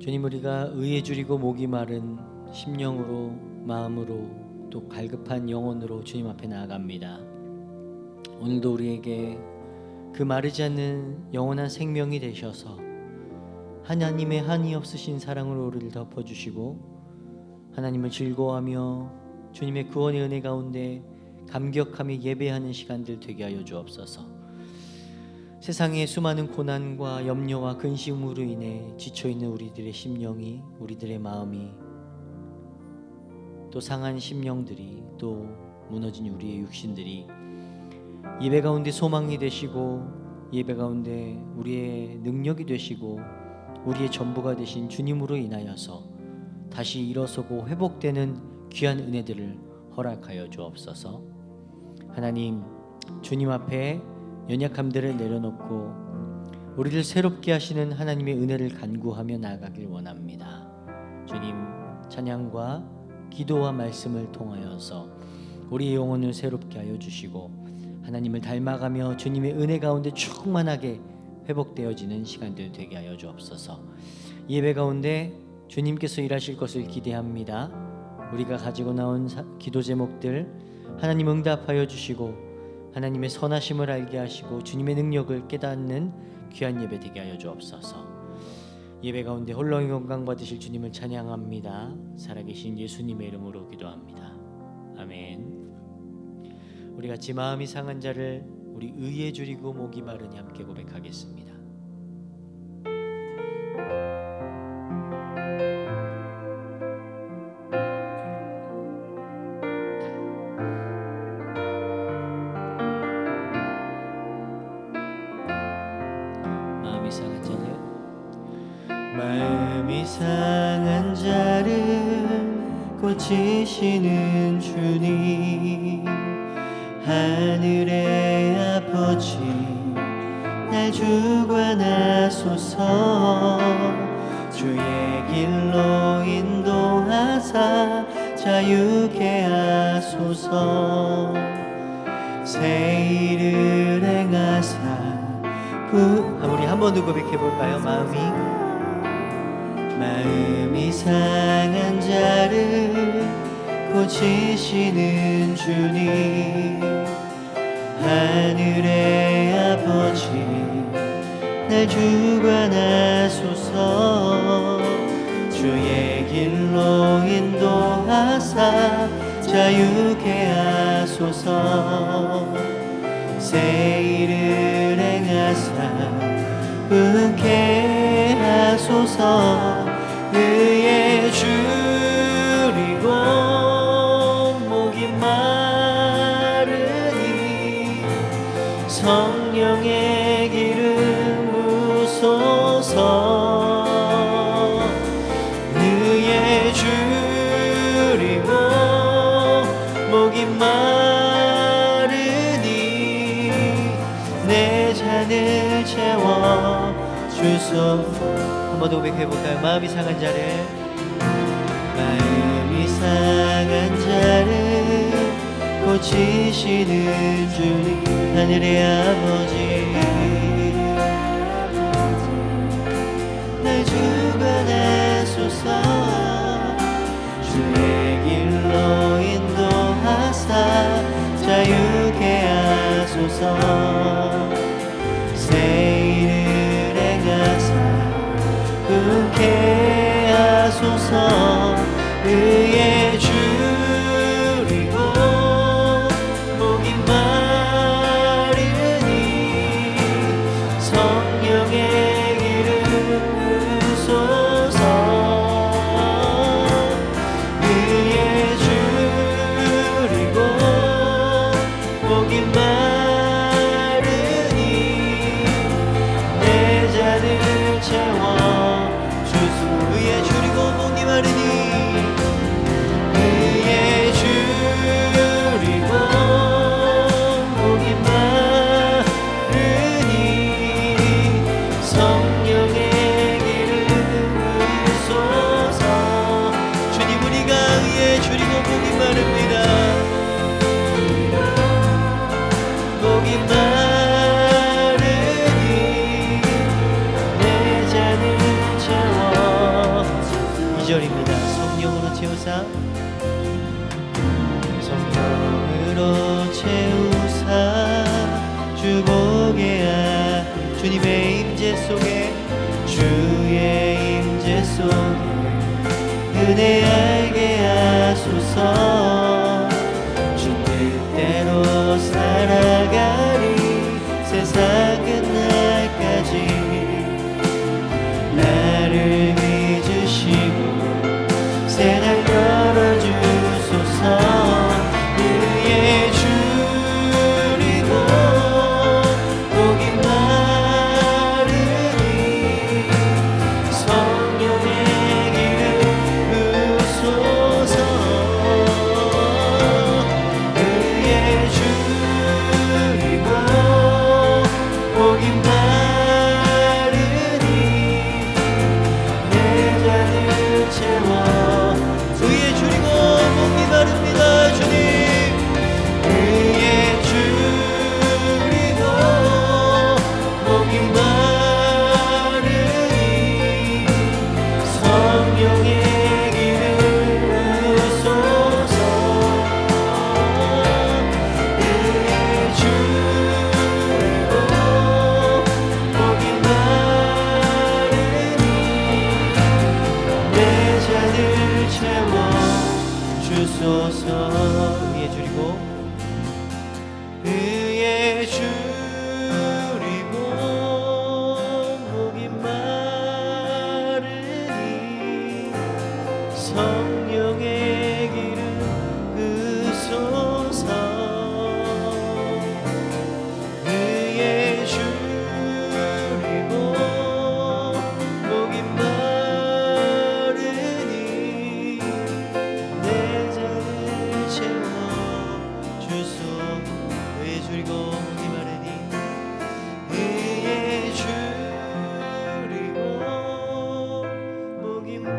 주님, 우리가 의에 줄이고 목이 마른 심령으로, 마음으로, 또 갈급한 영혼으로 주님 앞에 나아갑니다. 오늘도 우리에게 그 마르지 않는 영원한 생명이 되셔서 하나님의 한이 없으신 사랑으로 우리를 덮어주시고 하나님을 즐거워하며 주님의 구원의 은혜 가운데 감격하며 예배하는 시간들 되게 하여 주옵소서. 세상의 수많은 고난과 염려와 근심으로 인해 지쳐있는 우리들의 심령이, 우리들의 마음이, 또 상한 심령들이, 또 무너진 우리의 육신들이 예배 가운데 소망이 되시고, 예배 가운데 우리의 능력이 되시고 우리의 전부가 되신 주님으로 인하여서 다시 일어서고 회복되는 귀한 은혜들을 허락하여 주옵소서. 하나님, 주님 앞에 연약함들을 내려놓고 우리를 새롭게 하시는 하나님의 은혜를 간구하며 나아가길 원합니다. 주님, 찬양과 기도와 말씀을 통하여서 우리의 영혼을 새롭게 하여 주시고 하나님을 닮아가며 주님의 은혜 가운데 충만하게 회복되어지는 시간들 되게 하여 주옵소서. 예배 가운데 주님께서 일하실 것을 기대합니다. 우리가 가지고 나온 기도 제목들 하나님 응답하여 주시고 하나님의 선하심을 알게 하시고 주님의 능력을 깨닫는 귀한 예배 되게 하여 주옵소서. 예배 가운데 홀로 영광 받으실 주님을 찬양합니다. 살아계신 예수님의 이름으로 기도합니다. 아멘. 우리 같이 마음이 상한 자를 우리 의에 줄이고 목이 마르니 함께 고백하겠습니다. 마음이 상한 자를 고치시는 주님, 하늘의 아버지 날 주관하소서. 주의 길로 인도하사 자유케 하소서. 새 일을 행하사 우리 한 번 더 고백해 볼까요? 마음이 상한 자를 고치시는 주님, 하늘의 아버지 날 주관하소서. 주의 길로 인도하사 자유케 하소서. 새 일을 행하사 은케 하소서. 의에 줄이고 목이 마르니 성령의 기름 부소서. 의에 줄이고 목이 마르니 내 잔을 채워 주소서. 한번 더 고백해볼까요? 마음이 상한 자를 고치시는 주님, 하늘의 아버지 날 주관하소서. 주의 길로 인도하사 자유케 하소서. 새 일을 행하사 은케 하소서. 의에 줄이고 목이 마르니 주시옵소서. 성령으로 채우사 주보게 하 주님의 임재 속에 주의 임재 속에 은혜 알게 하소서. 주 뜻대로 살아가리 세상 끝날까지 나를 믿으시고 새날 열어주소서. 의의 줄이고 목이 마르니 성령의 길을 부소서. 의의 줄이고 목이 마르니 내 잔을 채워. 의의 줄이고 목이 마릅니다. 주님 의의 줄이고 목이 마르니 성령의 길을 부소서. 의의 줄이고 목이 마르니 내 잔을 채워 주소서. 의의 줄이고 의의 줄이고 목이 마르니 성령의 길을 부소서. 의의 줄이고 목이 마르니 내 잔을 채워 주소. 의의 줄이고 목이 마르니 의의 줄이고 목이 마르니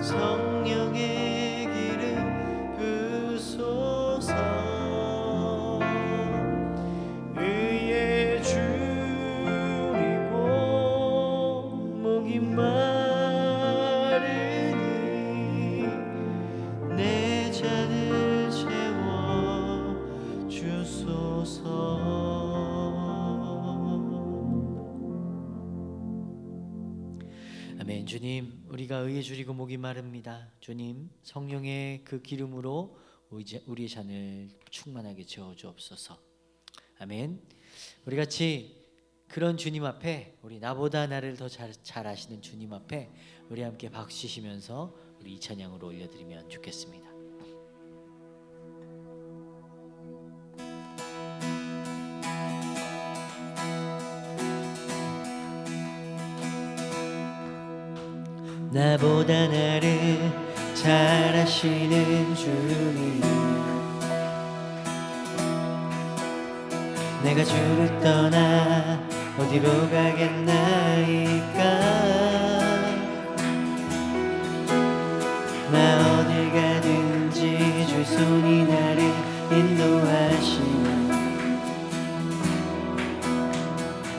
성령의 길을 부소서. 의의 줄이고 목이 마르니 내 잔을 채워 주소서. 아멘. 주님, 우리가 의의 줄이고 목이 마릅니다. 주님, 성령의 그 기름으로 우리의 잔을 충만하게 채워 주옵소서. 아멘. 우리 같이 그런 주님 앞에, 우리 나보다 나를 더 잘 아시는 주님 앞에 우리 함께 박수 치시면서 우리 이 찬양으로 올려드리면 좋겠습니다. 나보다 나를 잘 아시는 주님, 내가 주를 떠나 어디로 가겠나이까. 나 어딜 가든지 주 손이 나를 인도하시네.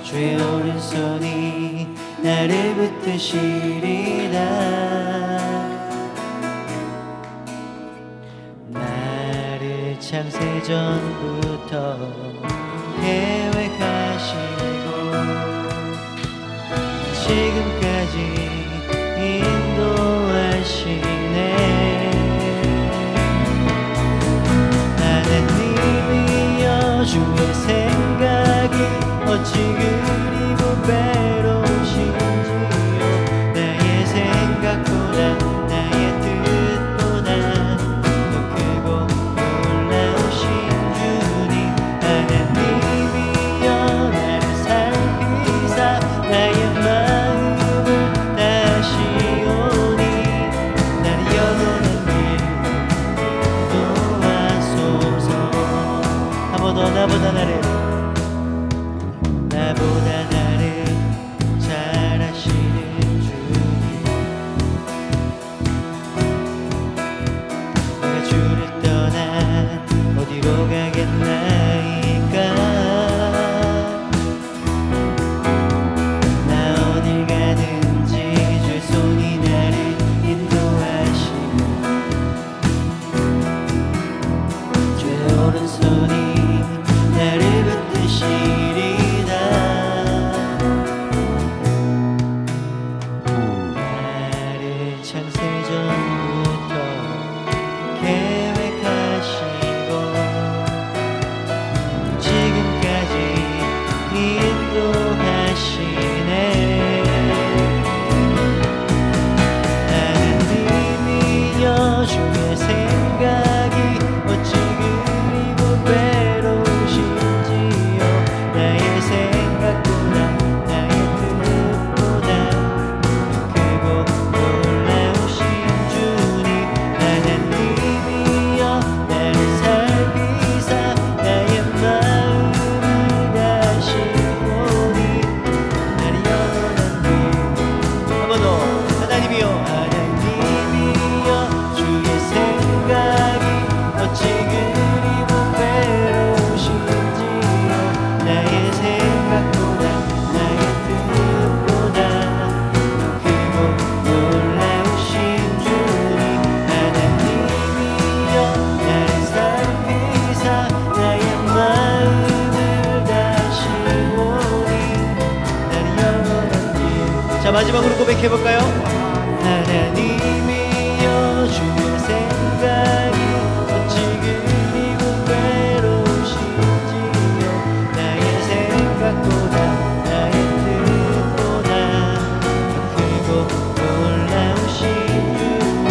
주의 오른손이 나를 붙드시리라. 나를 창세전부터 계획하시고 지금까지 인도하시네. 하나님이여 주의 생각이 어찌 그리 고배로우신지요. 나의 생각보다 나의 뜻보다 더 크고 놀라우신 주님. 하나님이여 마지막으로 고백해볼까요? 하나님이여 주의 생각이 어찌 그리고 외로우신지요. 나의 생각보다 나의 뜻보다 크고 놀라우신 주님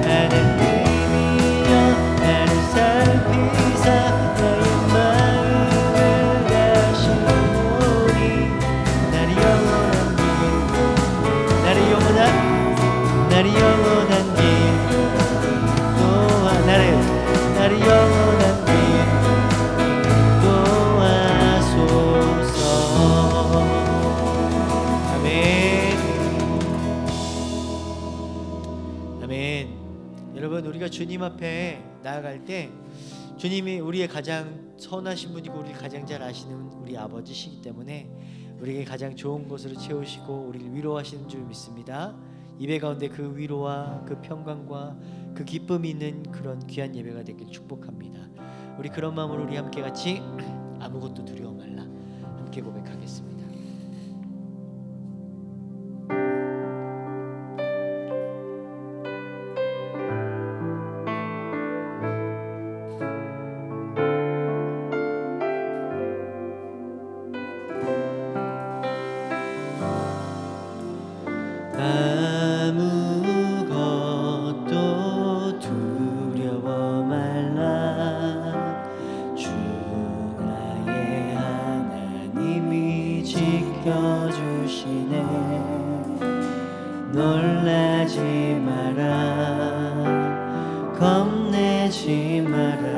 하나님이여 나를 살피사 나의 마음을 가시오니 나를 영원한 길 또한 나를 영원한 길 도와소서. 아멘. 아멘. 여러분, 우리가 주님 앞에 나아갈 때 주님이 우리의 가장 선하신 분이고 우리를 가장 잘 아시는 우리 아버지시기 때문에 우리에게 가장 좋은 것으로 채우시고 우리를 위로하시는 줄 믿습니다. 예배 가운데 그 위로와 그 평강과 그 기쁨이 있는 그런 귀한 예배가 되길 축복합니다. 우리 그런 마음으로 우리 함께 같이 아무것도 두려워 말라 함께 고백하겠습니다. 아무것도 두려워 말라 주 나의 하나님이 지켜주시네. 놀라지 마라 겁내지 마라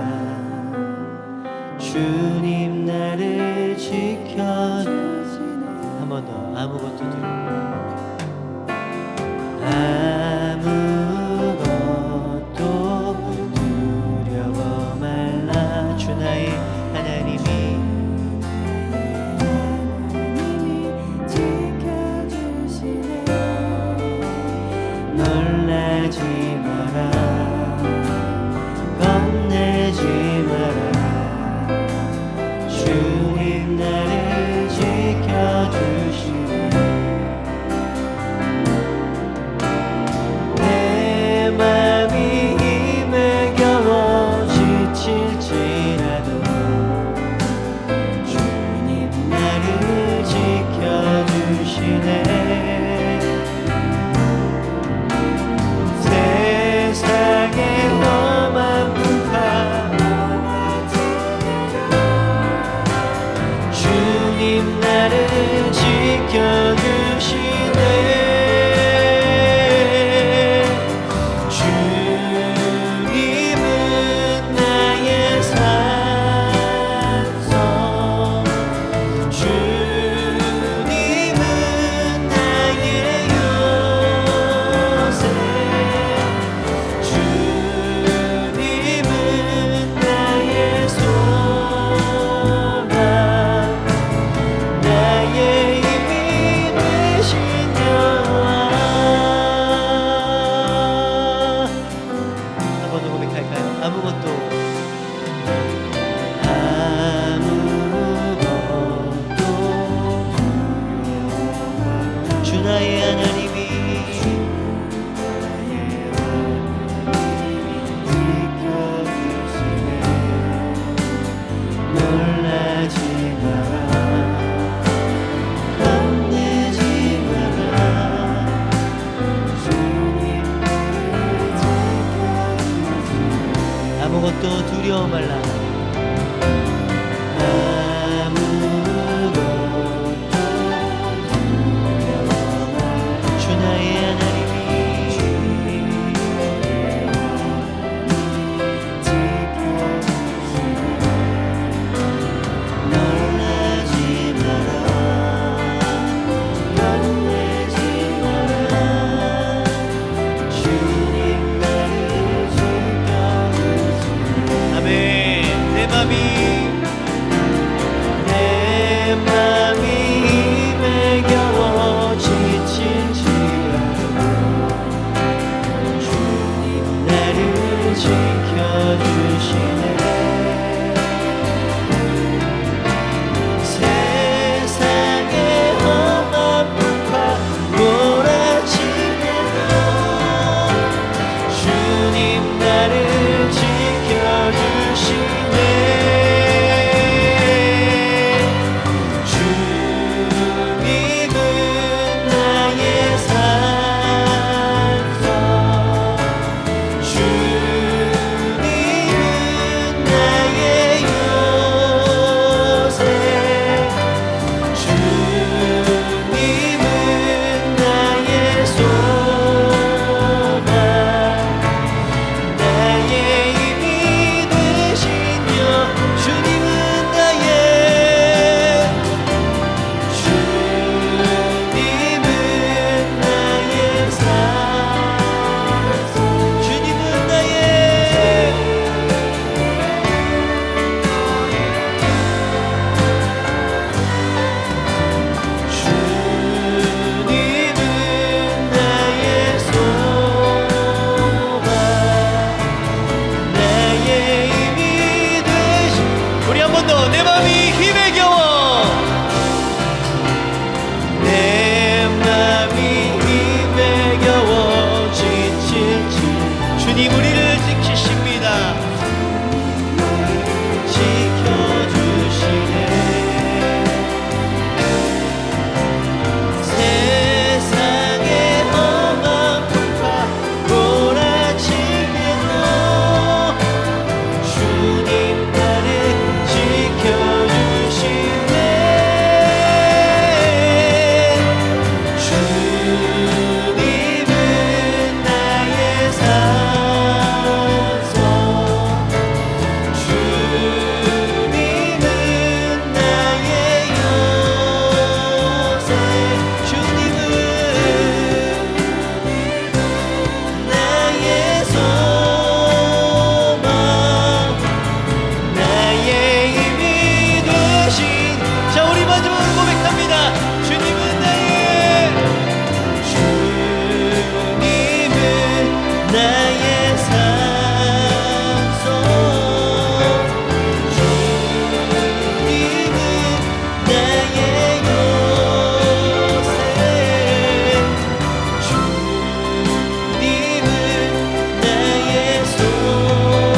주님 나를 지켜주시네. 한 번 더. 아무것도 두려워 아무것도 두려워 말라 주 나의 하나님이 지켜주시네. 놀라지 마라 겁내지 마라 주님 나를 지켜주시네. 맘이 힘에 겨워 지칠지라도 주님 나를 지켜주시네. 세상에 너만 부파 주님 나를 지켜주시네. 아무것도 두려워 말라 주 나의 하나님이 놀라지 마라 겁내지 마라 주님 나를 지켜주시네. 아멘. 주님 우리를 지키십니다. 지켜주시네. 세상의 험한 풍파 몰아치게도 주님 나를 지켜주시네. 주님은 나의 산소, 주님은 나의 요새, 주님은 나의 소망, 나의 힘이 되신. 자, 우리 마지막으로 고백합니다. 주님은 나의, 주님은 나의 산소, 주님은 나의 요새, 주님은 나의 소망,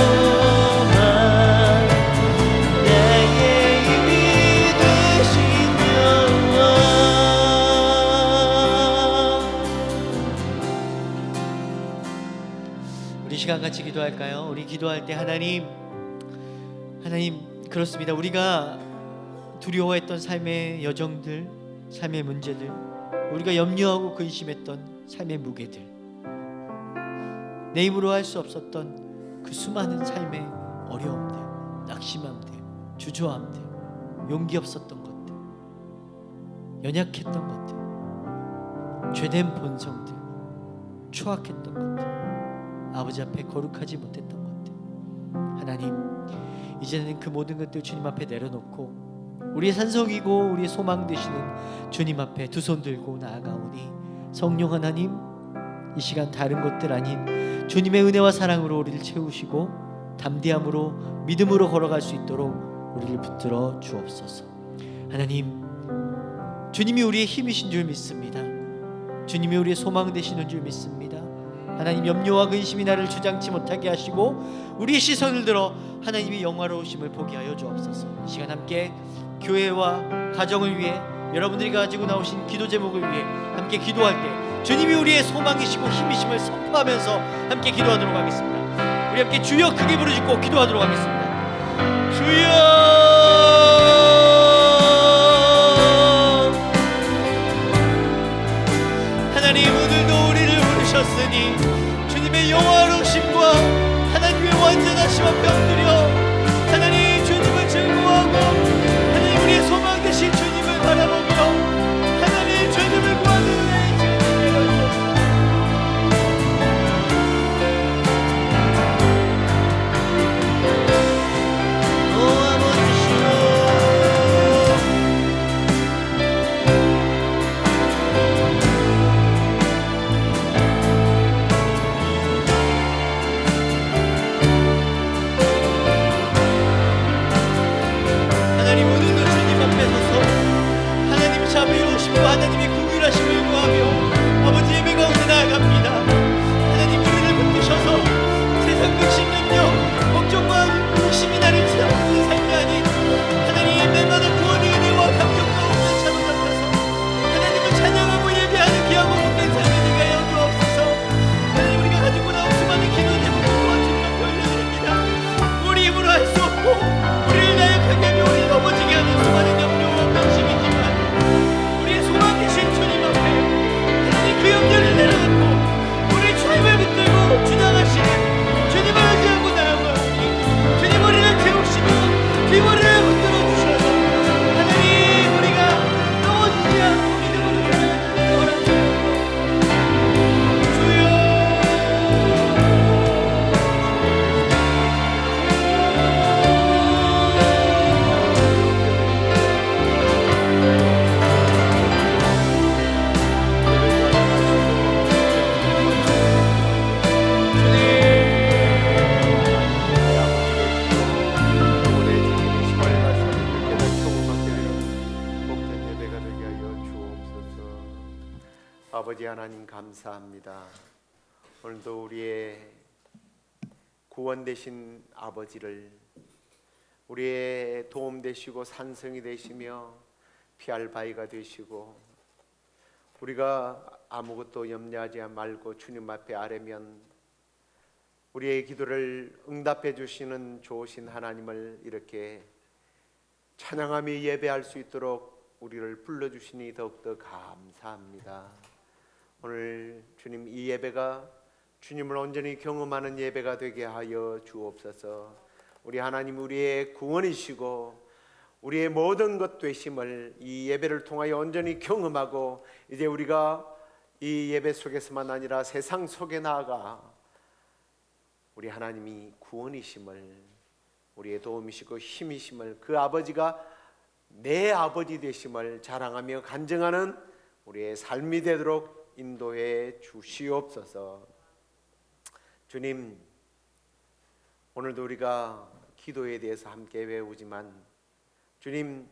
나의 힘이 되신 영원. 우리 시간 같이 기도할까요? 우리 기도할 때 하나님 그렇습니다. 우리가 두려워했던 삶의 여정들, 삶의 문제들, 우리가 염려하고 근심했던 삶의 무게들, 내 힘으로 할 수 없었던 그 수많은 삶의 어려움들, 낙심함들, 주저함들, 용기 없었던 것들, 연약했던 것들, 죄된 본성들, 추악했던 것들, 아버지 앞에 거룩하지 못했던 것들, 하나님 이제는 그 모든 것들 주님 앞에 내려놓고 우리의 산성이고 우리의 소망 되시는 주님 앞에 두 손 들고 나아가오니, 성령 하나님 이 시간 다른 것들 아닌 주님의 은혜와 사랑으로 우리를 채우시고 담대함으로 믿음으로 걸어갈 수 있도록 우리를 붙들어 주옵소서. 하나님, 주님이 우리의 힘이신 줄 믿습니다. 주님이 우리의 소망 되시는 줄 믿습니다. 하나님, 염려와 근심이 나를 주장치 못하게 하시고 우리의 시선을 들어 하나님의 영화로우심을 보게 하여 주옵소서. 이 시간 함께 교회와 가정을 위해, 여러분들이 가지고 나오신 기도 제목을 위해 함께 기도할 때 주님이 우리의 소망이시고 힘이심을 선포하면서 함께 기도하도록 하겠습니다. 우리 함께 주여 크게 부르짖고 기도하도록 하겠습니다. 주여, 하나님 오늘도 우리를 부르셨으니 주님의 영화로우심과 하나님의 완전하심 앞에 엎드려 하나님 주님을 즐거워하고 하나님 우리의 소망 되신 주님을 바라보며 하나님 주님을 구하는 은혜의 하나님의 긍휼하심을 구하며 아버지 예배 가운데 나아갑니다. 하나님 우리를 붙드셔서 세상 근심 염려 걱정과 의심이 나를 채우는 삶이 아닌 하나님 날마다 구원의 은혜와 감격과 없는 사로잡혀서 하나님을 찬양하고 예배하는 귀하고 복된 삶이 되게 하여 주옵소서. 하나님 우리가 가지고 나온 수많은 기도 제목과 주님께 올려드립니다. 우리 힘으로 할 수 없고 우리를 나약하게 하며 우리를 넘어지게 하는 수많은 염려와 근심이지만 소망 되신 주님 앞에 하나님 그 염려를 내려놓고 우리 주님을 붙들고 주장하시는 주님을 의지하고 나아가오니 주님 우리를 채우시고 주님 우리를 붙들어 주셔서 하나님 우리가 넘어지지 않고 믿음으로 살아가는 허락하옵소서. 주여, 아버지 하나님 감사합니다. 오늘도 우리의 구원 되신 아버지를, 우리의 도움 되시고 산성이 되시며 피할 바위가 되시고, 우리가 아무것도 염려하지 말고 주님 앞에 아뢰면 우리의 기도를 응답해 주시는 좋으신 하나님을 이렇게 찬양하며 예배할 수 있도록 우리를 불러주시니 더욱더 감사합니다. 오늘 주님, 이 예배가 주님을 온전히 경험하는 예배가 되게 하여 주옵소서. 우리 하나님, 우리의 구원이시고 우리의 모든 것 되심을 이 예배를 통하여 온전히 경험하고, 이제 우리가 이 예배 속에서만 아니라 세상 속에 나아가 우리 하나님이 구원이심을, 우리의 도움이시고 힘이심을, 그 아버지가 내 아버지 되심을 자랑하며 간증하는 우리의 삶이 되도록 인도해 주시옵소서. 주님, 오늘도 우리가 기도에 대해서 함께 외우지만, 주님,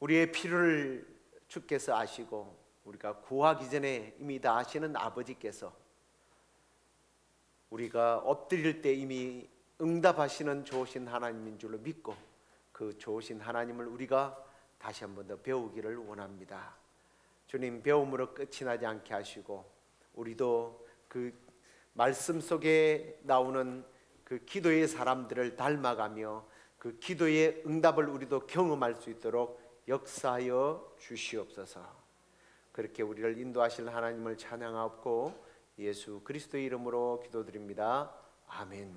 우리의 필요를 주께서 아시고 우리가 구하기 전에 이미 다 아시는 아버지께서 우리가 엎드릴 때 이미 응답하시는 좋으신 하나님인 줄로 믿고, 그 좋으신 하나님을 우리가 다시 한 번 더 배우기를 원합니다. 주님, 배움으로 끝이 나지 않게 하시고 우리도 그 말씀 속에 나오는 그 기도의 사람들을 닮아가며 그 기도의 응답을 우리도 경험할 수 있도록 역사하여 주시옵소서. 그렇게 우리를 인도하실 하나님을 찬양하옵고 예수 그리스도의 이름으로 기도드립니다. 아멘.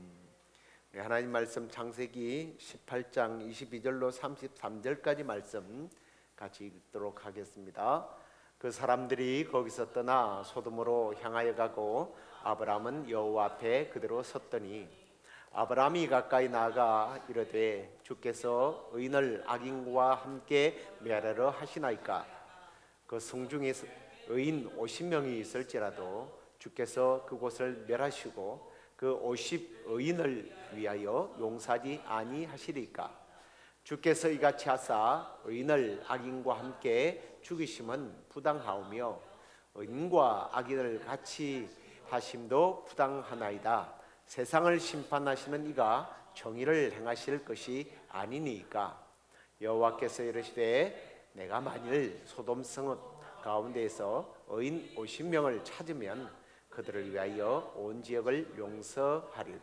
우리 하나님 말씀 창세기 18장 22절로 33절까지 말씀 같이 읽도록 하겠습니다. 그 사람들이 거기서 떠나 소돔으로 향하여 가고 아브라함은 여호와 앞에 그대로 섰더니 아브라함이 가까이 나아가 이르되 주께서 의인을 악인과 함께 멸하려 하시나이까? 그 성중에 의인 50명이 있을지라도 주께서 그곳을 멸하시고 그 50 의인을 위하여 용서하지 아니하시리까? 주께서 이같이 하사 의인을 악인과 함께 죽이심은 부당하오며 의인과 악인을 같이 하심도 부당하나이다. 세상을 심판하시는 이가 정의를 행하실 것이 아니니까. 여호와께서 이르시되 내가 만일 소돔 성 가운데에서 의인 50명을 찾으면 그들을 위하여 온 지역을 용서하리라.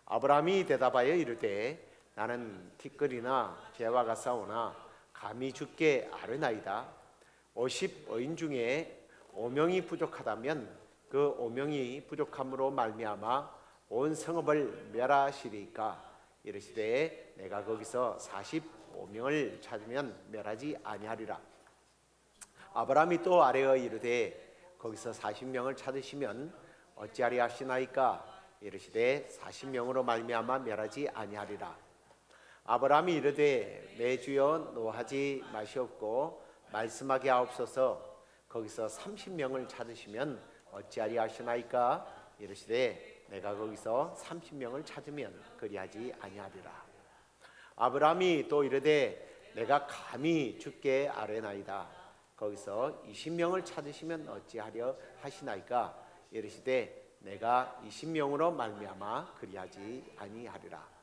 아브라함이 대답하여 이르되 나는 티끌이나 재와 같사오나 감히 주께 아뢰나이다. 50 의인 중에 5명이 부족하다면 그 5명이 부족함으로 말미암아 온 성읍을 멸하시리까? 이르시되 내가 거기서 45명을 찾으면 멸하지 아니하리라. 아브라함이 또 아뢰어 이르되 거기서 40명을 찾으시면 어찌하리 하시나이까? 이르시되 40명으로 말미암아 멸하지 아니하리라. 아브라함이 이르되 내 주여 노하지 마시옵고 말씀하게 하옵소서. 거기서 30명을 찾으시면 어찌하리 하시나이까? 이르시되 내가 거기서 30명을 찾으면 그리하지 아니하리라. 아브라함이 또 이르되 내가 감히 주께 아뢰나이다. 거기서 20명을 찾으시면 어찌하려 하시나이까? 이르시되 내가 20명으로 말미암아 그리하지 아니하리라.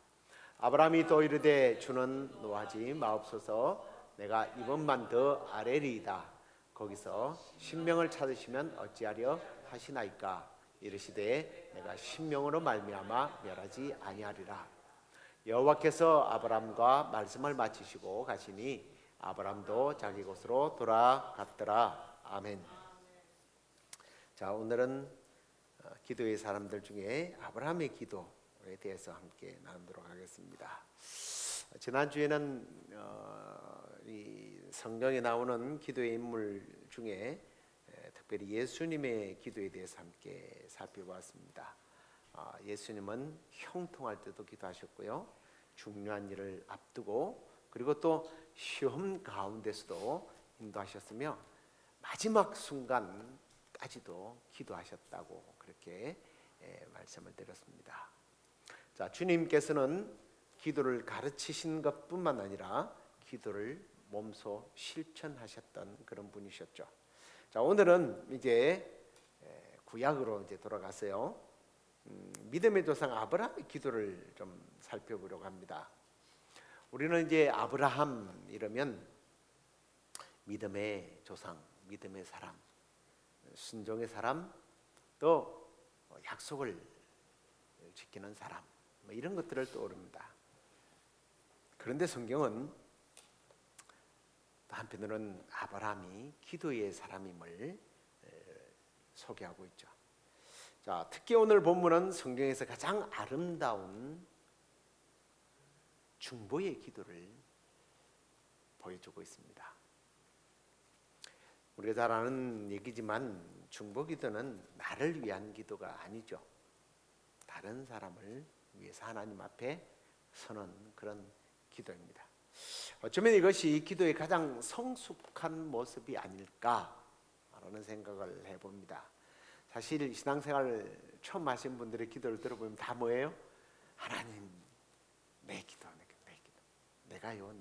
아브라함이 또 이르되 주는 노하지 마옵소서. 내가 이번만 더 아뢰리이다. 거기서 10명을 찾으시면 어찌하려 하시나이까? 이르시되 내가 10명으로 말미암아 멸하지 아니하리라. 여호와께서 아브라함과 말씀을 마치시고 가시니 아브라함도 자기 곳으로 돌아갔더라. 아멘. 자, 오늘은 기도의 사람들 중에 아브라함의 기도에 대해서 함께 나누도록 하겠습니다. 지난주에는 이 성경에 나오는 기도의 인물 중에 특별히 예수님의 기도에 대해서 함께 살펴보았습니다. 예수님은 형통할 때도 기도하셨고요, 중요한 일을 앞두고, 그리고 또 시험 가운데서도 인도하셨으며 마지막 순간까지도 기도하셨다고 그렇게 말씀을 드렸습니다. 자, 주님께서는 기도를 가르치신 것뿐만 아니라 기도를 몸소 실천하셨던 그런 분이셨죠. 자, 오늘은 이제 구약으로 이제 돌아가세요. 믿음의 조상 아브라함의 기도를 좀 살펴보려고 합니다. 우리는 이제 아브라함 이러면 믿음의 조상, 믿음의 사람, 순종의 사람, 또 약속을 지키는 사람, 뭐 이런 것들을 떠오릅니다. 그런데 성경은 또 한편으로는 아브라함이 기도의 사람임을 소개하고 있죠. 자, 특히 오늘 본문은 성경에서 가장 아름다운 중보의 기도를 보여주고 있습니다. 우리가 잘 아는 얘기지만 중보 기도는 나를 위한 기도가 아니죠. 다른 사람을 위해서 하나님 앞에 서는 그런 기도입니다. 어쩌면 이것이 기도의 가장 성숙한 모습이 아닐까라는 생각을 해봅니다. 사실 신앙생활 처음 하신 분들의 기도를 들어보면 다 뭐예요? 하나님, 내 기도, 내가요.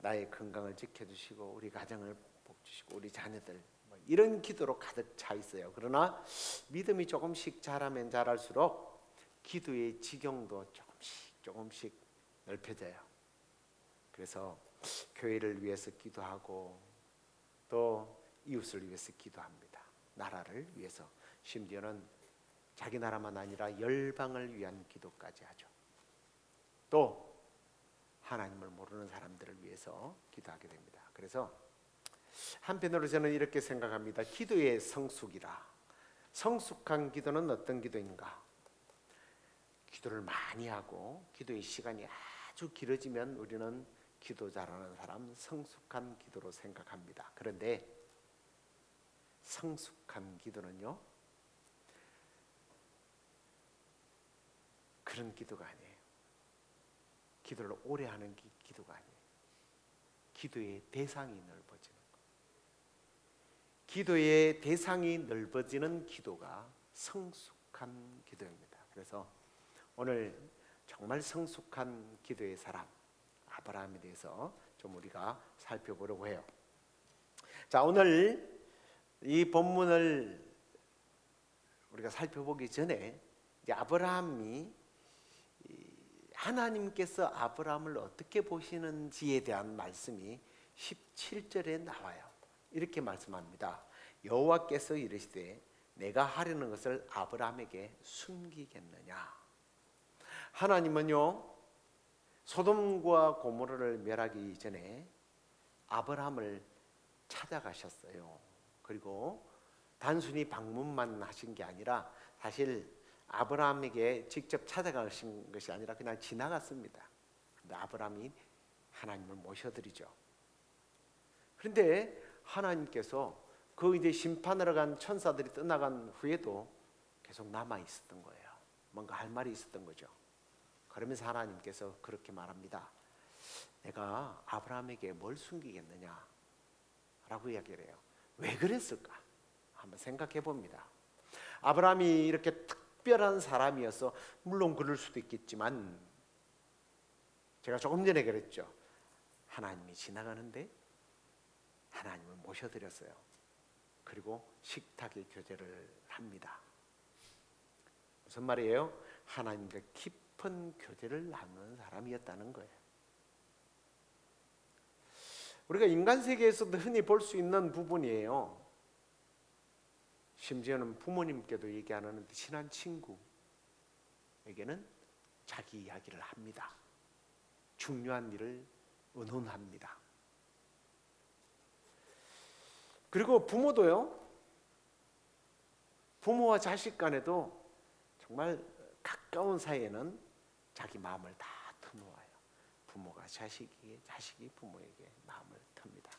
나의 건강을 지켜주시고 우리 가정을 복주시고 우리 자녀들, 뭐 이런 기도로 가득 차 있어요. 그러나 믿음이 조금씩 자라면 자랄수록 기도의 지경도 조금씩 넓혀져요. 그래서 교회를 위해서 기도하고 또 이웃을 위해서 기도합니다. 나라를 위해서, 심지어는 자기 나라만 아니라 열방을 위한 기도까지 하죠. 또 하나님을 모르는 사람들을 위해서 기도하게 됩니다. 그래서 한편으로 저는 이렇게 생각합니다. 기도의 성숙이라. 성숙한 기도는 어떤 기도인가? 기도를 많이 하고 기도의 시간이 아주 길어지면 우리는 기도 잘하는 사람, 성숙한 기도로 생각합니다. 그런데 성숙한 기도는요, 그런 기도가 아니에요. 기도를 오래 하는 기도가 아니에요. 기도의 대상이 넓어지는 것. 기도의 대상이 넓어지는 기도가 성숙한 기도입니다. 그래서 오늘 정말 성숙한 기도의 사람 아브라함에 대해서 좀 우리가 살펴보려고 해요. 자, 오늘 이 본문을 우리가 살펴보기 전에 이제 아브라함이 하나님께서 아브라함을 어떻게 보시는지에 대한 말씀이 17절에 나와요. 이렇게 말씀합니다. 여호와께서 이르시되 내가 하려는 것을 아브라함에게 숨기겠느냐. 하나님은요, 소돔과 고모라를 멸하기 전에 아브라함을 찾아가셨어요. 그리고 단순히 방문만 하신 게 아니라 사실 아브라함에게 직접 찾아가신 것이 아니라 그냥 지나갔습니다. 근데 아브라함이 하나님을 모셔드리죠. 그런데 하나님께서 그 이제 심판하러 간 천사들이 떠나간 후에도 계속 남아 있었던 거예요. 뭔가 할 말이 있었던 거죠. 그러면서 하나님께서 그렇게 말합니다. 내가 아브라함에게 뭘 숨기겠느냐 라고 이야기를 해요. 왜 그랬을까? 한번 생각해 봅니다. 아브라함이 이렇게 특별한 사람이어서 물론 그럴 수도 있겠지만 제가 조금 전에 그랬죠. 하나님이 지나가는데 하나님을 모셔드렸어요. 그리고 식탁의 교제를 합니다. 무슨 말이에요? 하나님과 깊은 교제를 나누는 사람이었다는 거예요. 우리가 인간 세계에서도 흔히 볼 수 있는 부분이에요. 심지어는 부모님께도 얘기 안 하는데 친한 친구에게는 자기 이야기를 합니다. 중요한 일을 의논합니다. 그리고 부모도요, 부모와 자식 간에도 정말 가까운 사이에는 자기 마음을 다 터놓아요. 부모가 자식에게, 자식이 부모에게 마음을 틉니다.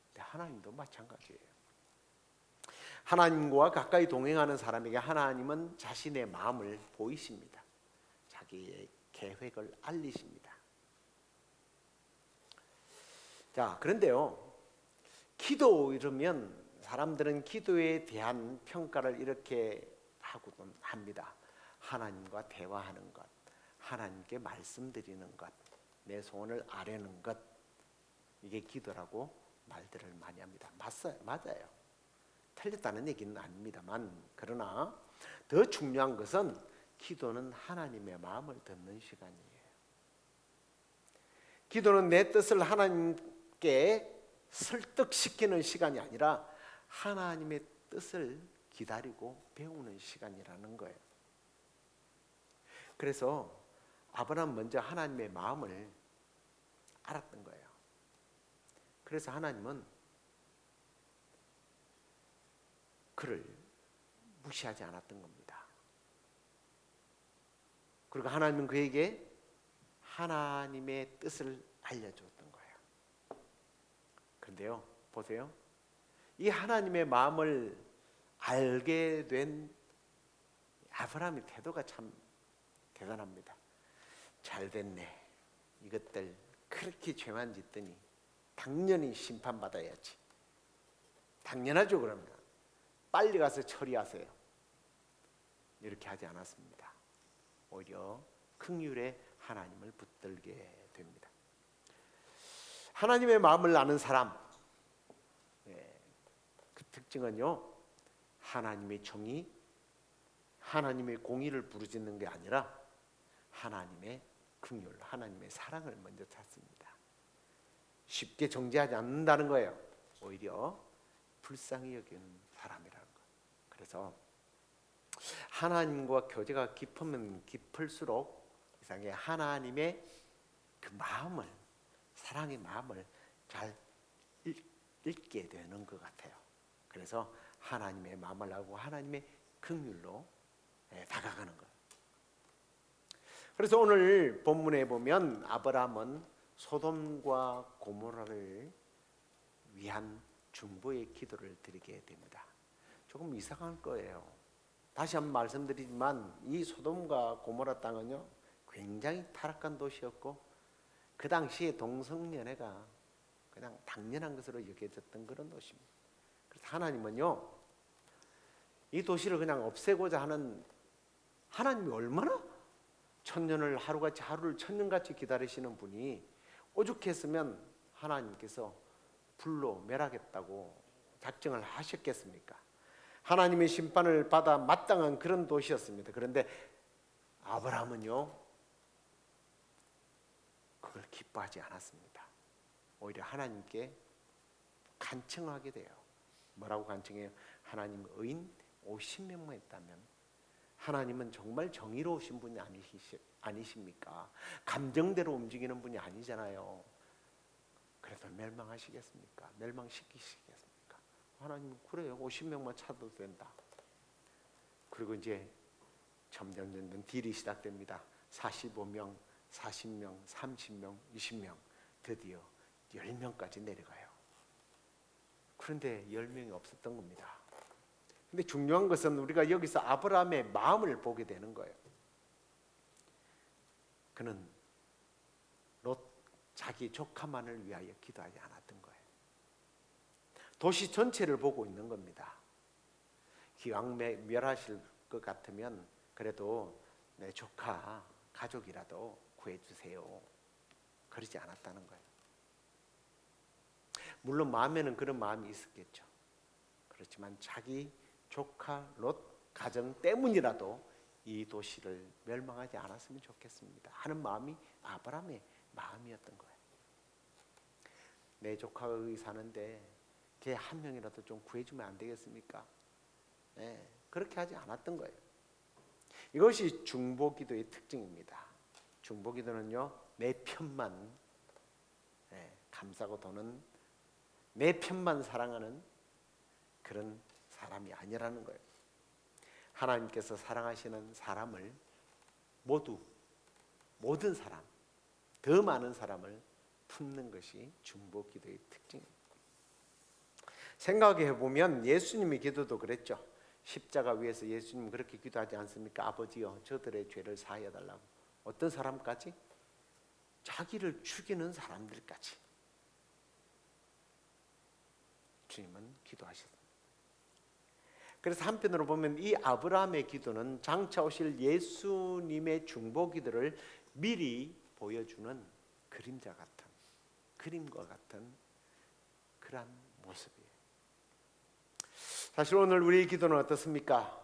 근데 하나님도 마찬가지예요. 하나님과 가까이 동행하는 사람에게 하나님은 자신의 마음을 보이십니다. 자기의 계획을 알리십니다. 자, 그런데요, 기도 이러면 사람들은 기도에 대한 평가를 이렇게 하고도 합니다. 하나님과 대화하는 것, 하나님께 말씀드리는 것, 내 소원을 아뢰는 것, 이게 기도라고 말들을 많이 합니다. 맞아요. 틀렸다는 얘기는 아닙니다만, 그러나 더 중요한 것은 기도는 하나님의 마음을 듣는 시간이에요. 기도는 내 뜻을 하나님께 설득시키는 시간이 아니라 하나님의 뜻을 기다리고 배우는 시간이라는 거예요. 그래서 아브라함은 먼저 하나님의 마음을 알았던 거예요. 그래서 하나님은 그를 무시하지 않았던 겁니다. 그리고 하나님은 그에게 하나님의 뜻을 알려주었던 거예요. 그런데요, 보세요. 이 하나님의 마음을 알게 된 아브라함의 태도가 참 대단합니다. 잘 됐네. 이것들 그렇게 죄만 짓더니 당연히 심판받아야지. 당연하죠. 그러면 빨리 가서 처리하세요. 이렇게 하지 않았습니다. 오히려 긍휼의 하나님을 붙들게 됩니다. 하나님의 마음을 아는 사람, 그 특징은요, 하나님의 정의, 하나님의 공의를 부르짖는 게 아니라 하나님의 긍휼, 하나님의 사랑을 먼저 찾습니다. 쉽게 정죄하지 않는다는 거예요. 오히려 불쌍히 여기는 사람이라는 거. 그래서 하나님과 교제가 깊으면 깊을수록 이상하게 하나님의 그 마음을, 사랑의 마음을 잘 읽게 되는 것 같아요. 그래서 하나님의 마음을 알고 하나님의 긍휼로 다가가는 거예요. 그래서 오늘 본문에 보면 아브라함은 소돔과 고모라를 위한 중보의 기도를 드리게 됩니다. 조금 이상할 거예요. 다시 한번 말씀드리지만 이 소돔과 고모라 땅은요, 굉장히 타락한 도시였고 그 당시에 동성연애가 그냥 당연한 것으로 여겨졌던 그런 도시입니다. 그래서 하나님은요, 이 도시를 그냥 없애고자 하는, 하나님이 얼마나 천년을 하루같이, 하루를 천년같이 기다리시는 분이 오죽했으면 하나님께서 불로 멸하겠다고 작정을 하셨겠습니까? 하나님의 심판을 받아 마땅한 그런 도시였습니다. 그런데 아브라함은요, 그걸 기뻐하지 않았습니다. 오히려 하나님께 간청하게 돼요. 뭐라고 간청해요? 하나님, 의인 50명만 있다면 하나님은 정말 정의로우신 분이 아니십니까? 감정대로 움직이는 분이 아니잖아요. 그래도 멸망하시겠습니까? 멸망시키시겠습니까? 하나님은 그래요. 50명만 찾아도 된다. 그리고 이제 점점 딜이 시작됩니다. 45명, 40명, 30명, 20명, 드디어 10명까지 내려가요. 그런데 10명이 없었던 겁니다. 근데 중요한 것은 우리가 여기서 아브라함의 마음을 보게 되는 거예요. 그는 롯 자기 조카만을 위하여 기도하지 않았던 거예요. 도시 전체를 보고 있는 겁니다. 기왕 멸하실 것 같으면 그래도 내 조카 가족이라도 구해주세요. 그러지 않았다는 거예요. 물론 마음에는 그런 마음이 있었겠죠. 그렇지만 자기 조카 롯 가정 때문이라도 이 도시를 멸망하지 않았으면 좋겠습니다 하는 마음이 아브라함의 마음이었던 거예요. 내 조카가 여기 사는데 걔 한 명이라도 좀 구해주면 안 되겠습니까? 네, 그렇게 하지 않았던 거예요. 이것이 중보기도의 특징입니다. 중보기도는요, 내 편만 감싸고 도는, 내 편만 사랑하는 그런 사람이 아니라는 거예요. 하나님께서 사랑하시는 사람을 모든 사람, 더 많은 사람을 품는 것이 중보기도의 특징입니다. 생각해 보면 예수님의 기도도 그랬죠. 십자가 위에서 예수님은 그렇게 기도하지 않습니까? 아버지여, 저들의 죄를 사하여 달라고. 어떤 사람까지? 자기를 죽이는 사람들까지 주님은 기도하셨습니다. 그래서 한편으로 보면 이 아브라함의 기도는 장차 오실 예수님의 중보 기도를 미리 보여주는 그림자 같은, 그림과 같은 그러한 모습이에요. 사실 오늘 우리의 기도는 어떻습니까?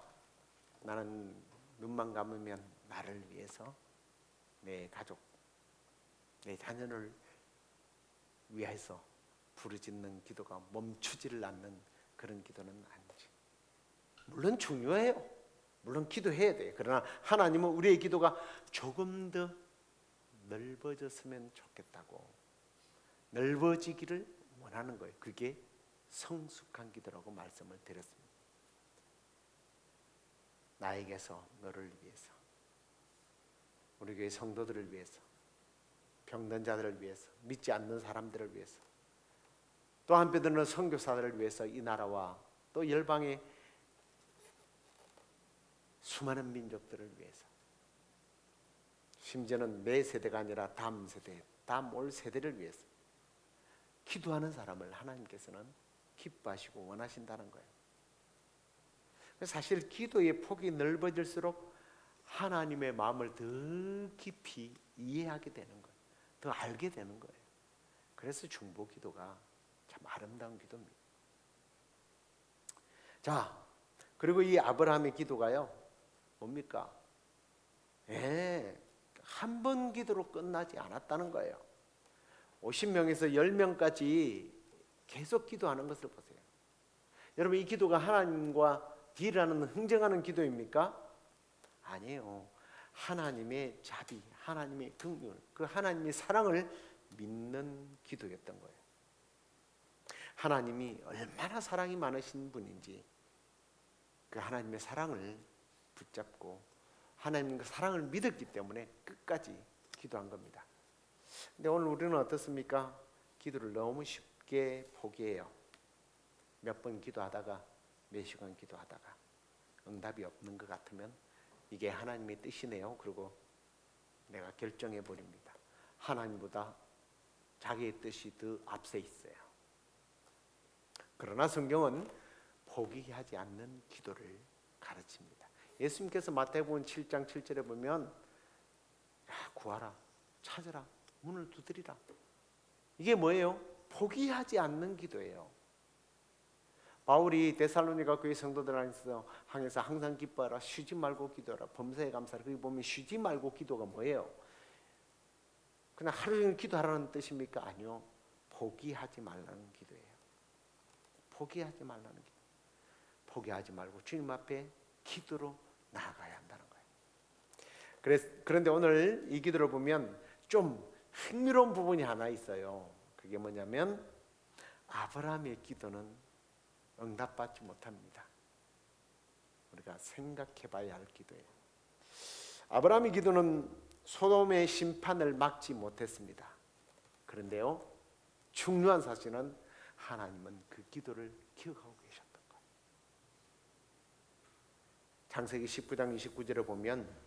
나는 눈만 감으면 나를 위해서, 내 가족, 내 자녀를 위해서 부르짖는 기도가 멈추지를 않는 그런 기도는 아니지. 물론 중요해요. 물론 기도해야 돼요. 그러나 하나님은 우리의 기도가 조금 더 넓어졌으면 좋겠다고, 넓어지기를 원하는 거예요. 그게 성숙한 기도라고 말씀을 드렸습니다. 나에게서 너를 위해서, 우리 교회 성도들을 위해서, 병든 자들을 위해서, 믿지 않는 사람들을 위해서, 또 한편으로는 선교사들을 위해서 이 나라와 또 열방의 수많은 민족들을 위해서, 심지어는 내 세대가 아니라 다음 세대, 다음 올 세대를 위해서 기도하는 사람을 하나님께서는 기뻐하시고 원하신다는 거예요. 사실 기도의 폭이 넓어질수록 하나님의 마음을 더 깊이 이해하게 되는 거예요. 더 알게 되는 거예요. 그래서 중보 기도가 참 아름다운 기도입니다. 자, 그리고 이 아브라함의 기도가요, 뭡니까? 한 번 기도로 끝나지 않았다는 거예요. 50명에서 10명까지 계속 기도하는 것을 보세요. 여러분, 이 기도가 하나님과 딜하는, 흥정하는 기도입니까? 아니에요. 하나님의 자비, 하나님의 긍휼, 그 하나님의 사랑을 믿는 기도였던 거예요. 하나님이 얼마나 사랑이 많으신 분인지 그 하나님의 사랑을 붙잡고 하나님의 사랑을 믿었기 때문에 끝까지 기도한 겁니다. 근데 오늘 우리는 어떻습니까? 기도를 너무 쉽게 포기해요. 몇 번 기도하다가, 몇 시간 기도하다가 응답이 없는 것 같으면 이게 하나님의 뜻이네요. 그리고 내가 결정해 버립니다. 하나님보다 자기의 뜻이 더 앞서 있어요. 그러나 성경은 포기하지 않는 기도를 가르칩니다. 예수님께서 마태복음 7장 7절에 보면 구하라, 찾으라, 문을 두드리라. 이게 뭐예요? 포기하지 않는 기도예요. 바울이 데살로니가 교회 성도들 향해서 항상 기뻐하라, 쉬지 말고 기도하라, 범사에 감사하라. 거기 보면 쉬지 말고 기도가 뭐예요? 그냥 하루 종일 기도하라는 뜻입니까? 아니요. 포기하지 말라는 기도예요. 포기하지 말라는 기도. 포기하지 말고 주님 앞에 기도로 나아가야 한다는 거예요. 그런데 오늘 이 기도를 보면 좀 흥미로운 부분이 하나 있어요. 그게 뭐냐면 아브라함의 기도는 응답받지 못합니다. 우리가 생각해 봐야 할 기도예요. 아브라함의 기도는 소돔의 심판을 막지 못했습니다. 그런데요, 중요한 사실은 하나님은 그 기도를 기억하고 계셨던 거예요. 창세기 19장 29절에 보면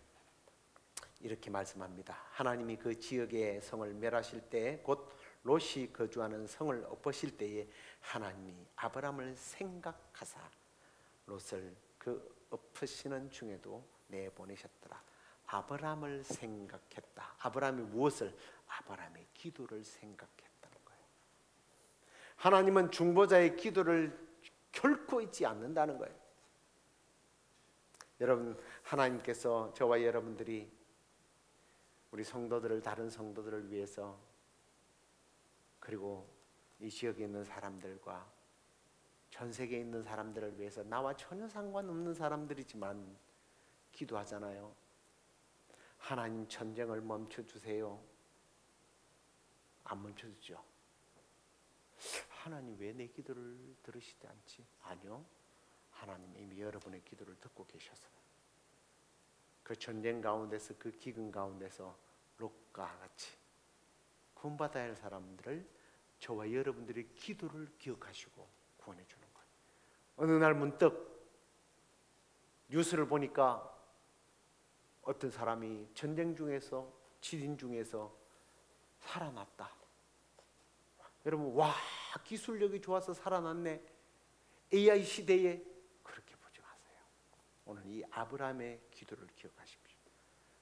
이렇게 말씀합니다. 하나님이 그 지역의 성을 멸하실 때, 곧 롯이 거주하는 성을 엎으실 때에 하나님이 아브라함을 생각하사 롯을 그 엎으시는 중에도 내보내셨더라. 아브라함을 생각했다. 아브라함이 무엇을? 아브라함의 기도를 생각했다는 거예요. 하나님은 중보자의 기도를 결코 잊지 않는다는 거예요. 여러분, 하나님께서 저와 여러분들이 우리 성도들을, 다른 성도들을 위해서, 그리고 이 지역에 있는 사람들과 전 세계에 있는 사람들을 위해서 나와 전혀 상관없는 사람들이지만 기도하잖아요. 하나님, 전쟁을 멈춰주세요. 안 멈춰주죠. 하나님, 왜 내 기도를 들으시지 않지? 아니요. 하나님 이미 여러분의 기도를 듣고 계셔서 그 전쟁 가운데서, 그 기근 가운데서 롯과 같이 구원받아야 할 사람들을 저와 여러분들의 기도를 기억하시고 구원해 주는 거예요. 어느 날 문득 뉴스를 보니까 어떤 사람이 전쟁 중에서, 지진 중에서 살아났다. 여러분, 와, 기술력이 좋아서 살아났네. AI 시대에. 그렇게 보지 마세요. 오늘 이 아브라함의 기도를 기억하십시오.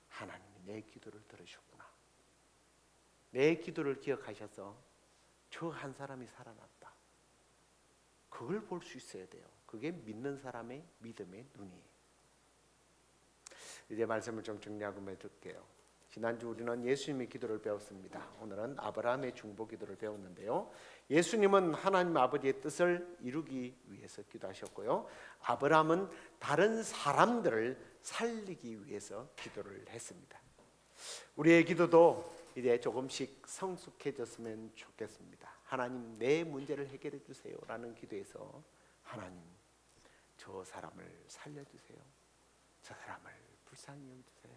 하나님이 내 기도를 들으셨구나. 내 기도를 기억하셔서 저 한 사람이 살아났다. 그걸 볼 수 있어야 돼요. 그게 믿는 사람의 믿음의 눈이에요. 이제 말씀을 좀 정리하고 맺을게요. 지난주 우리는 예수님의 기도를 배웠습니다. 오늘은 아브라함의 중보 기도를 배웠는데요. 예수님은 하나님 아버지의 뜻을 이루기 위해서 기도하셨고요. 아브라함은 다른 사람들을 살리기 위해서 기도를 했습니다. 우리의 기도도 이제 조금씩 성숙해졌으면 좋겠습니다. 하나님, 내 문제를 해결해 주세요 라는 기도에서 하나님, 저 사람을 살려주세요, 저 사람을 불쌍히 여겨주세요,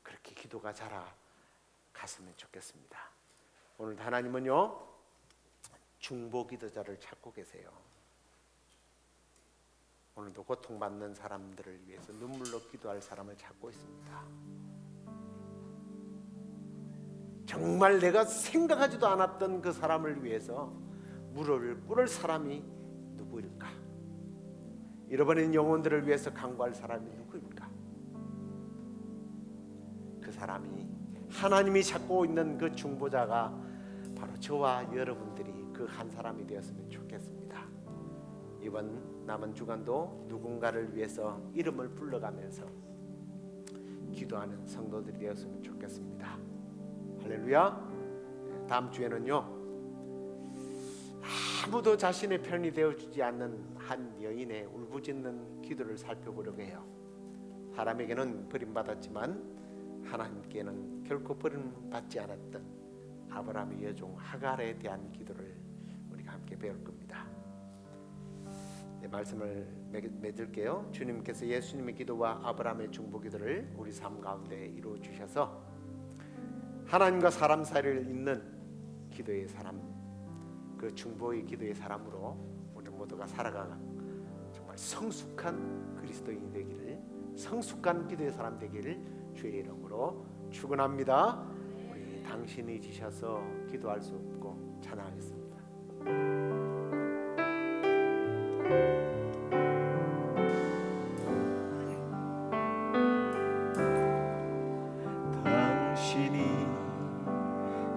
그렇게 기도가 자라갔으면 좋겠습니다. 오늘 하나님은요, 중보 기도자를 찾고 계세요. 오늘도 고통받는 사람들을 위해서 눈물로 기도할 사람을 찾고 있습니다. 정말 내가 생각하지도 않았던 그 사람을 위해서 무릎을 꿇을 사람이 누구일까? 잃어버린 영혼들을 위해서 간구할 사람이 누구일까? 그 사람이 하나님이 찾고 있는 그 중보자가 바로 저와 여러분들이 그 한 사람이 되었으면 좋겠습니다. 이번 남은 주간도 누군가를 위해서 이름을 불러가면서 기도하는 성도들이 되었으면 좋겠습니다. 할렐루야. 다음 주에는요, 아무도 자신의 편이 되어주지 않는 한 여인의 울부짖는 기도를 살펴보려고 해요. 사람에게는 버림받았지만 하나님께는 결코 버림받지 않았던 아브라함의 여종 하갈에 대한 기도를 우리가 함께 배울 겁니다. 네, 말씀을 맺을게요. 주님께서 예수님의 기도와 아브라함의 중보 기도를 우리 삶 가운데 이루어 주셔서 하나님과 사람 사이를 잇는 기도의 사람, 그 중보의 기도의 사람으로 우리 모두가 살아가 정말 성숙한 그리스도인이 되기를, 성숙한 기도의 사람 되기를 주의 이름으로 축원합니다. 우리 당신이 지셔서 기도할 수 없고 찬양하겠습니다. 당신이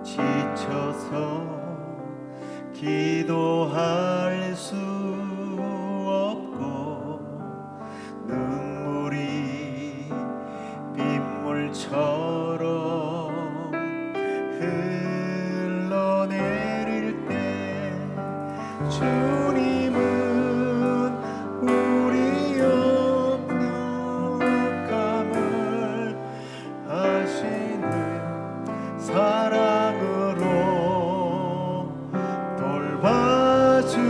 지쳐서 기도할 수 없고 눈물이 빗물처럼 흘러내릴 때 주님은 우리 염려감을 하시는 사랑으로 돌봐주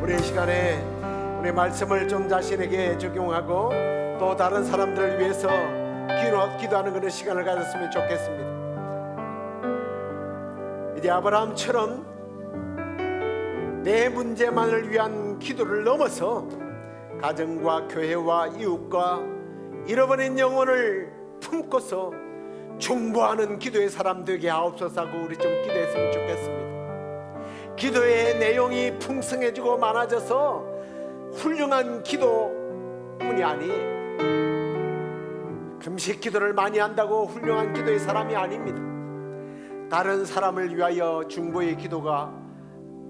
우리 이 시간에 우리 말씀을 좀 자신에게 적용하고 또 다른 사람들을 위해서 기도하는 그런 시간을 가졌으면 좋겠습니다. 이제 아브라함처럼 내 문제만을 위한 기도를 넘어서 가정과 교회와 이웃과 잃어버린 영혼을 품고서 중보하는 기도의 사람 되게 하옵소서 하고 우리 좀 기도했으면 좋겠습니다. 기도의 내용이 풍성해지고 많아져서 훌륭한 기도뿐이 아니에요. 금식 기도를 많이 한다고 훌륭한 기도의 사람이 아닙니다. 다른 사람을 위하여 중보의 기도가,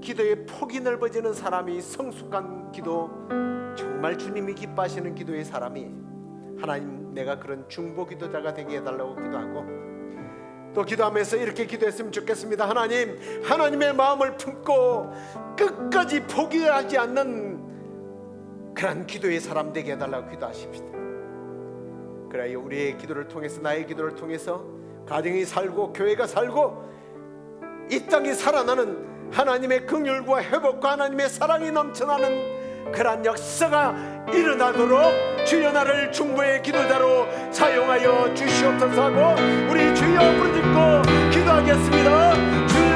기도의 폭이 넓어지는 사람이 성숙한 기도, 정말 주님이 기뻐하시는 기도의 사람이, 하나님 내가 그런 중보 기도자가 되게 해달라고 기도하고, 또 기도하면서 이렇게 기도했으면 좋겠습니다. 하나님, 하나님의 마음을 품고 끝까지 포기하지 않는 그런 기도의 사람 되게 해달라고 기도하십시다. 그래야 우리의 기도를 통해서, 나의 기도를 통해서 가정이 살고 교회가 살고 이 땅이 살아나는 하나님의 긍휼과 회복과 하나님의 사랑이 넘쳐나는 그러한 역사가 일어나도록 주여 나를 중보의 기도자로 사용하여 주시옵소서 하고 우리 주여 부르짖고 기도하겠습니다. 주여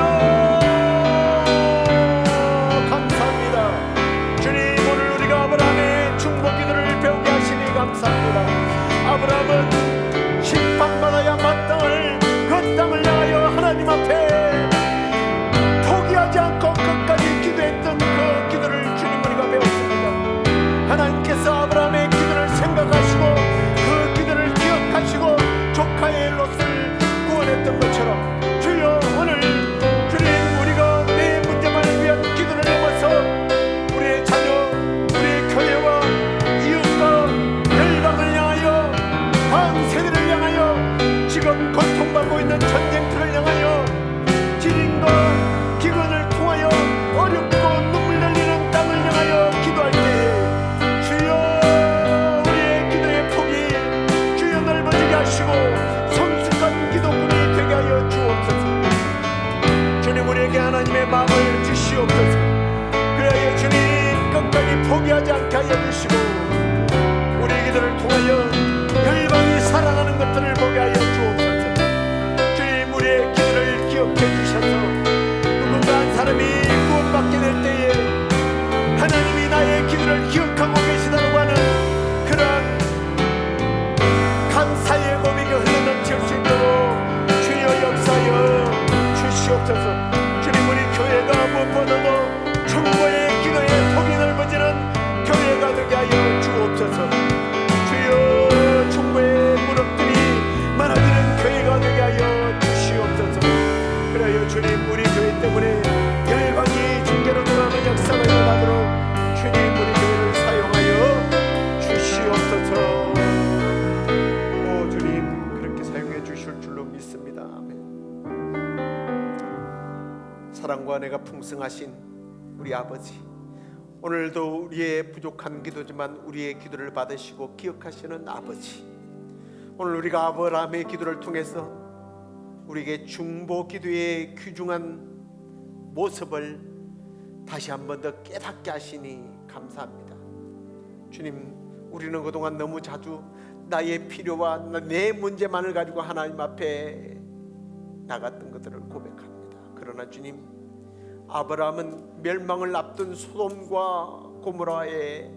감사합니다. 주님, 오늘 우리가 아브라함의 중보 기도를 배우게 하시니 감사합니다. 아브라함은 심판받아야 마땅할 그 땅을 향하여 하나님 앞에 포기하지 않고 끝까지 기도했던 그 기도를 주님 우리가 배웠습니다. 하나님께서 아브라함의 기도를 생각하시고 그 기도를 기억하시고 조카의 롯을 구원했던 것처럼 주여 오늘 주님, 우리가 내 문제만을 위한 기도를 넘어서 우리의 자녀, 우리의 교회와 이웃과 열방을 향하여, 다음 세대를 향하여, 지금 고통받고 있는 전쟁터를 향하여, 지진과 기근을 통하여 어렵고 눈물 흘리는 땅을 향하여 기도할 때에 주여 우리의 기도의 폭이 주여 넓어지게 하시고 성숙한 기도꾼이 되게 하여 주옵소서. 주님, 우리에게 하나님의 마음을 주시옵소서. 그래야 주님 끝까지 포기하지 않게 하여 주시고 우리의 기도를 통하여 열방이 살아나는 것들을 보게 하여 주옵소서. 주님, 우리의 기도를 기억해 주셔서 누군가 한 사람이 구원받게 될 때에 하나님이 나의 기도를 기억하고 계시다고 하는 그런 감사의 고백이 흘러넘칠 수 있도록 주여 역사하여 주시옵소서. 주님, 우리 교회가 무엇보다도 중보의 기도의 폭이 넓어지는 교회가 되게 하여 주옵소서. 주여 중보의 무릎들이 많아지는 교회가 되게 하여 주시옵소서. 그래요 주님, 우리 교회 때문에 열방이 중계로 돌아오는 역사가 일어나도록 주님 우리 교회를 사용하여 주시옵소서. 오 주님, 그렇게 사용해 주실 줄로 믿습니다. 아멘. 사랑과 은혜가 풍성하신 우리 아버지, 오늘도 우리의 부족한 기도지만 우리의 기도를 받으시고 기억하시는 아버지, 오늘 우리가 아브라함의 기도를 통해서 우리에게 중보 기도의 귀중한 모습을 다시 한 번 더 깨닫게 하시니 감사합니다. 주님, 우리는 그동안 너무 자주 나의 필요와 내 문제만을 가지고 하나님 앞에 나갔던 것들을 고백합니다. 그러나 주님, 아브라함은 멸망을 앞둔 소돔과 고모라의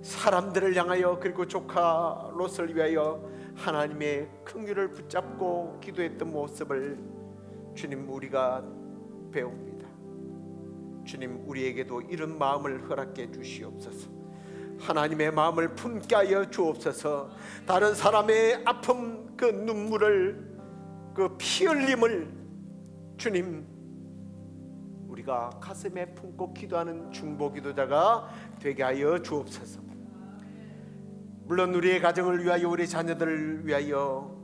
사람들을 향하여, 그리고 조카 롯을 위하여 하나님의 긍휼을 붙잡고 기도했던 모습을 주님 우리가 배웁니다. 주님, 우리에게도 이런 마음을 허락해 주시옵소서. 하나님의 마음을 품게 하여 주옵소서. 다른 사람의 아픔, 그 눈물을, 그 피 흘림을 주님 우리가 가슴에 품고 기도하는 중보 기도자가 되게 하여 주옵소서. 물론 우리의 가정을 위하여, 우리 자녀들을 위하여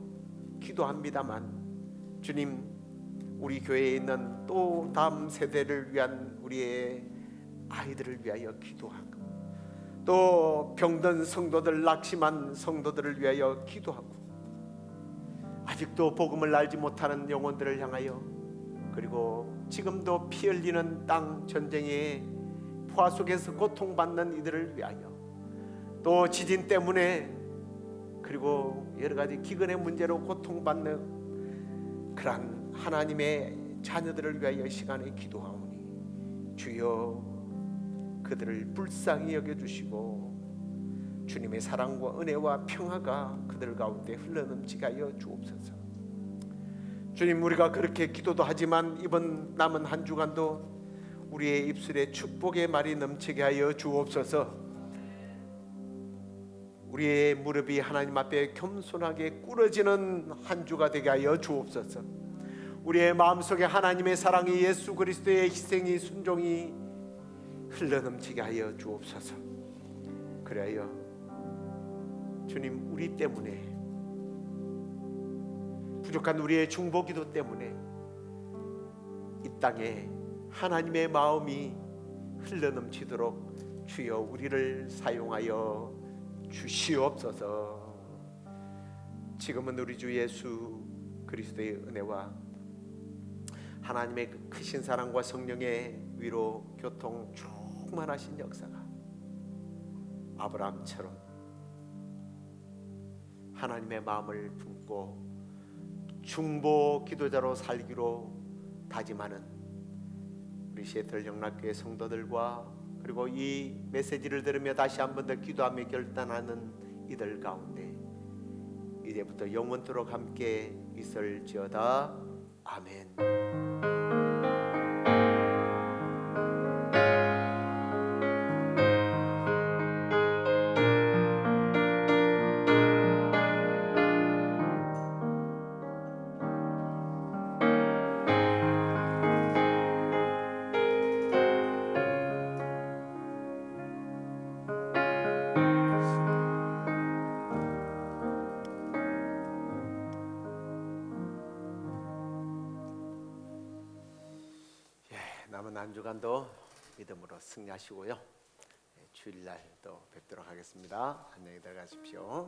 기도합니다만 주님, 우리 교회에 있는 또 다음 세대를 위한 우리의 아이들을 위하여 기도하고, 또 병든 성도들, 낙심한 성도들을 위하여 기도하고, 아직도 복음을 알지 못하는 영혼들을 향하여, 그리고 지금도 피 흘리는 땅 전쟁에 풍파 속에서 고통받는 이들을 위하여, 또 지진 때문에 그리고 여러 가지 기근의 문제로 고통받는 그러한 하나님의 자녀들을 위하여 이 시간에 기도하오니 주여 그들을 불쌍히 여겨주시고 주님의 사랑과 은혜와 평화가 그들 가운데 흘러넘치게 하여 주옵소서. 주님, 우리가 그렇게 기도도 하지만 이번 남은 한 주간도 우리의 입술에 축복의 말이 넘치게 하여 주옵소서. 우리의 무릎이 하나님 앞에 겸손하게 꿇어지는 한 주가 되게 하여 주옵소서. 우리의 마음속에 하나님의 사랑이, 예수 그리스도의 희생이, 순종이 흘러넘치게 하여 주옵소서. 그래야 주님, 우리 때문에, 부족한 우리의 중보기도 때문에 이 땅에 하나님의 마음이 흘러넘치도록 주여 우리를 사용하여 주시옵소서. 지금은 우리 주 예수 그리스도의 은혜와 하나님의 그 크신 사랑과 성령의 위로 교통 충만하신 역사가 아브라함처럼 하나님의 마음을 품고 중보 기도자로 살기로 다짐하는 우리 시애틀 영락교회 성도들과, 그리고 이 메시지를 들으며 다시 한 번 더 기도하며 결단하는 이들 가운데 이제부터 영원토록 함께 있을지어다. 아멘. 남은 한 주간도 믿음으로 승리하시고요. 주일날 또 뵙도록 하겠습니다. 안녕히 들어가십시오.